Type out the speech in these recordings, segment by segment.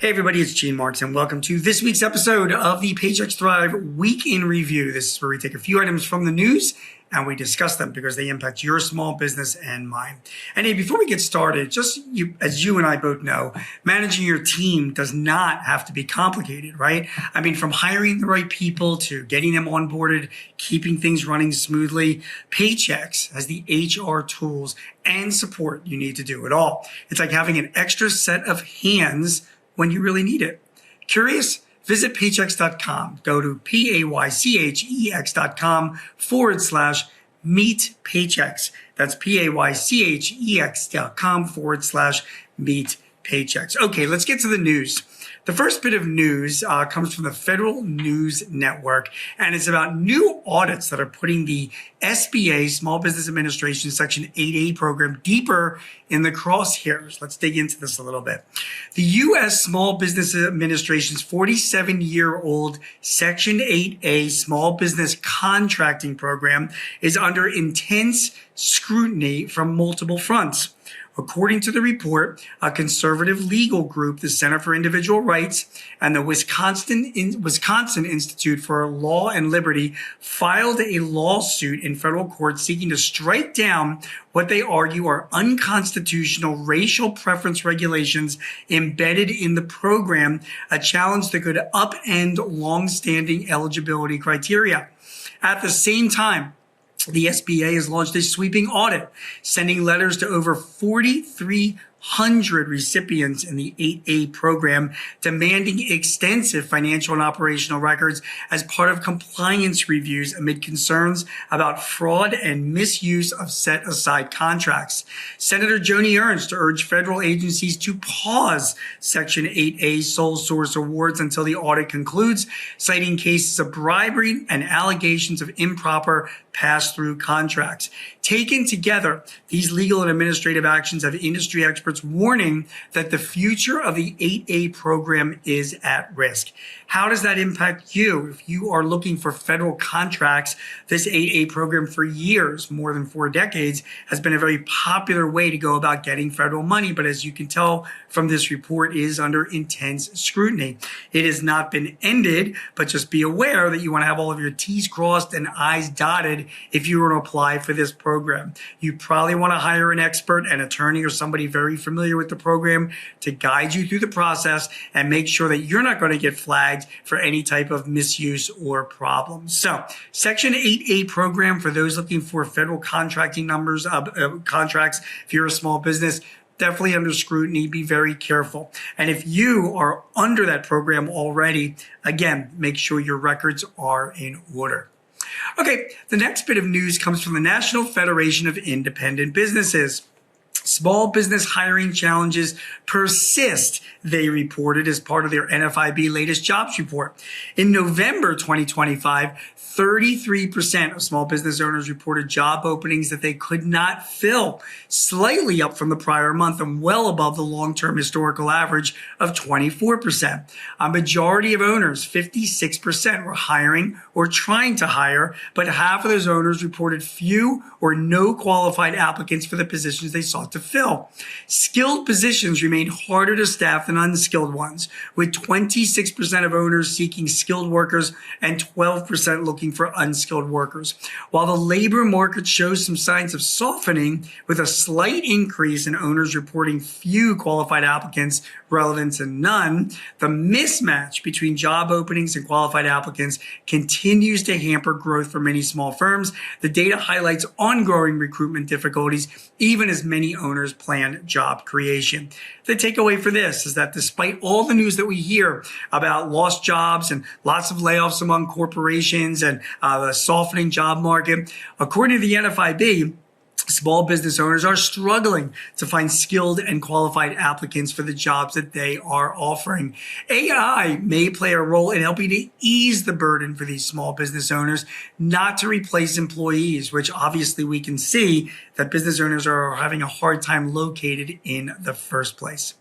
Hey everybody, it's Gene Marks and welcome to this week's episode of the Paychex Thrive Week in Review. This is where we take a few items from the news and we discuss them because they impact your small business and mine. And hey, before we get started, as you and I both know, managing your team does not have to be complicated, right? I mean, from hiring the right people to getting them onboarded, keeping things running smoothly, Paychex has the HR tools and support you need to do it all. It's like having an extra set of hands when you really need it. Curious? Visit paychex.com. Go to paychex.com/meet Paychex. That's paychex.com/meet Paychex. Okay, let's get to the news. The first bit of news comes from the Federal News Network, and it's about new audits that are putting the SBA, Small Business Administration Section 8A program, deeper in the crosshairs. Let's dig into this a little bit. The U.S. Small Business Administration's 47-year-old Section 8A Small Business Contracting Program is under intense scrutiny from multiple fronts. According to the report, a conservative legal group, the Center for Individual Rights, and the Wisconsin Institute for Law and Liberty filed a lawsuit in federal court seeking to strike down what they argue are unconstitutional racial preference regulations embedded in the program, a challenge that could upend longstanding eligibility criteria. At the same time, the SBA has launched a sweeping audit, sending letters to over 4,300 recipients in the 8A program, demanding extensive financial and operational records as part of compliance reviews amid concerns about fraud and misuse of set-aside contracts. Senator Joni Ernst urged federal agencies to pause Section 8A sole source awards until the audit concludes, citing cases of bribery and allegations of improper pass-through contracts. Taken together, these legal and administrative actions have industry experts warning that the future of the 8A program is at risk. How does that impact you? If you are looking for federal contracts, this 8A program for years, more than 4 decades, has been a very popular way to go about getting federal money. But as you can tell from this report, it is under intense scrutiny. It has not been ended, but just be aware that you want to have all of your T's crossed and I's dotted if you were to apply for this program. You probably want to hire an expert, an attorney, or somebody very familiar with the program to guide you through the process and make sure that you're not going to get flagged for any type of misuse or problems. So, Section 8A program, for those looking for federal contracting contracts, if you're a small business, definitely under scrutiny. Be very careful. And if you are under that program already, again, make sure your records are in order. Okay, the next bit of news comes from the National Federation of Independent Businesses. Small business hiring challenges persist, they reported as part of their NFIB latest jobs report. In November 2025, 33% of small business owners reported job openings that they could not fill, slightly up from the prior month and well above the long-term historical average of 24%. A majority of owners, 56%, were hiring or trying to hire, but half of those owners reported few or no qualified applicants for the positions they sought to fill. Skilled positions remain harder to staff than unskilled ones, with 26% of owners seeking skilled workers and 12% looking for unskilled workers. While the labor market shows some signs of softening, with a slight increase in owners reporting few qualified applicants relevant to none, the mismatch between job openings and qualified applicants continues to hamper growth for many small firms. The data highlights ongoing recruitment difficulties, even as many owners plan job creation. The takeaway for this is that despite all the news that we hear about lost jobs and lots of layoffs among corporations and the softening job market, according to the NFIB, small business owners are struggling to find skilled and qualified applicants for the jobs that they are offering. AI may play a role in helping to ease the burden for these small business owners, not to replace employees, which obviously we can see that business owners are having a hard time located in the first place.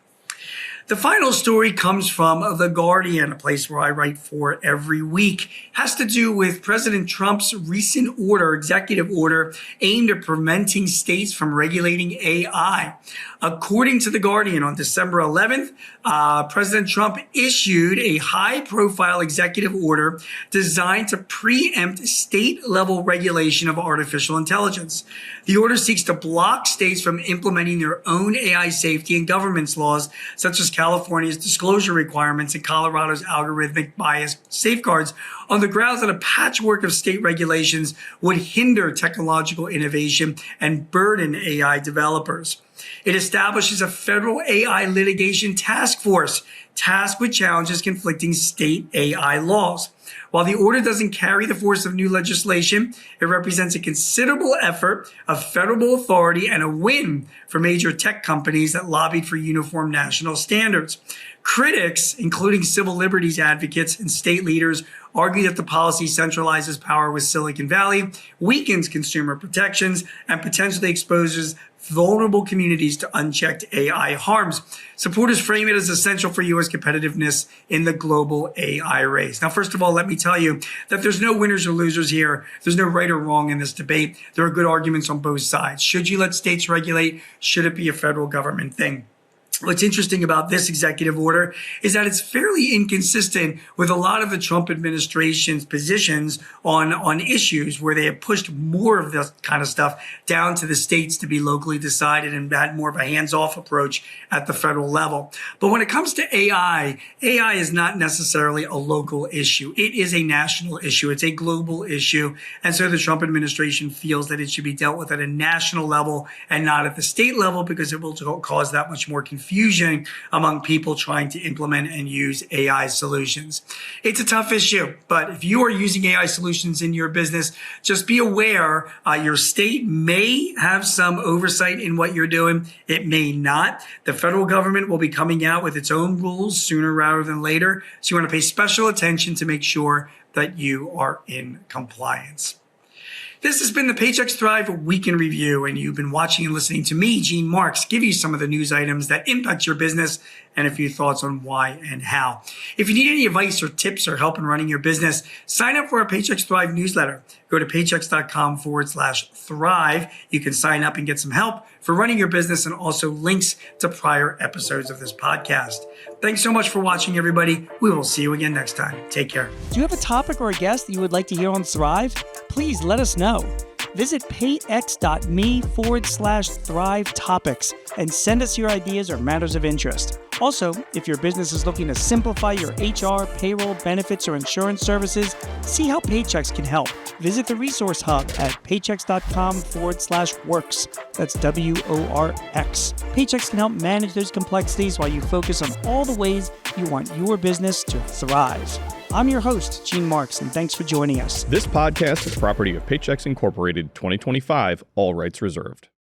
The final story comes from The Guardian, a place where I write for every week. It has to do with President Trump's recent executive order aimed at preventing states from regulating AI. According to The Guardian, on December 11th, President Trump issued a high-profile executive order designed to preempt state-level regulation of artificial intelligence. The order seeks to block states from implementing their own AI safety and governance laws, such as California's disclosure requirements and Colorado's algorithmic bias safeguards, on the grounds that a patchwork of state regulations would hinder technological innovation and burden AI developers. It establishes a federal AI litigation task force tasked with challenges conflicting state AI laws. While the order doesn't carry the force of new legislation, it represents a considerable effort of federal authority and a win for major tech companies that lobbied for uniform national standards. Critics, including civil liberties advocates and state leaders, argue that the policy centralizes power with Silicon Valley, weakens consumer protections, and potentially exposes vulnerable communities to unchecked AI harms. Supporters frame it as essential for U.S. competitiveness in the global AI race. Now, first of all, let me tell you that there's no winners or losers here. There's no right or wrong in this debate. There are good arguments on both sides. Should you let states regulate? Should it be a federal government thing? What's interesting about this executive order is that it's fairly inconsistent with a lot of the Trump administration's positions on issues where they have pushed more of this kind of stuff down to the states to be locally decided and had more of a hands-off approach at the federal level. But when it comes to AI is not necessarily a local issue. It is a national issue. It's a global issue. And so the Trump administration feels that it should be dealt with at a national level and not at the state level because it will cause that much more confusion among people trying to implement and use AI solutions. It's a tough issue, but if you are using AI solutions in your business, just be aware your state may have some oversight in what you're doing. It may not. The federal government will be coming out with its own rules sooner rather than later. So you want to pay special attention to make sure that you are in compliance. This has been the Paychex Thrive Week in Review, and you've been watching and listening to me, Gene Marks, give you some of the news items that impact your business and a few thoughts on why and how. If you need any advice or tips or help in running your business, sign up for our Paychex Thrive newsletter. Go to paychex.com/thrive. You can sign up and get some help for running your business and also links to prior episodes of this podcast. Thanks so much for watching, everybody. We will see you again next time. Take care. Do you have a topic or a guest that you would like to hear on Thrive? Please let us know. Visit payx.me/Thrive topics and send us your ideas or matters of interest. Also, if your business is looking to simplify your HR, payroll, benefits, or insurance services, see how Paychex can help. Visit the resource hub at paychex.com/works. That's WORX. Paychex can help manage those complexities while you focus on all the ways you want your business to thrive. I'm your host, Gene Marks, and thanks for joining us. This podcast is property of Paychex Incorporated 2025, all rights reserved.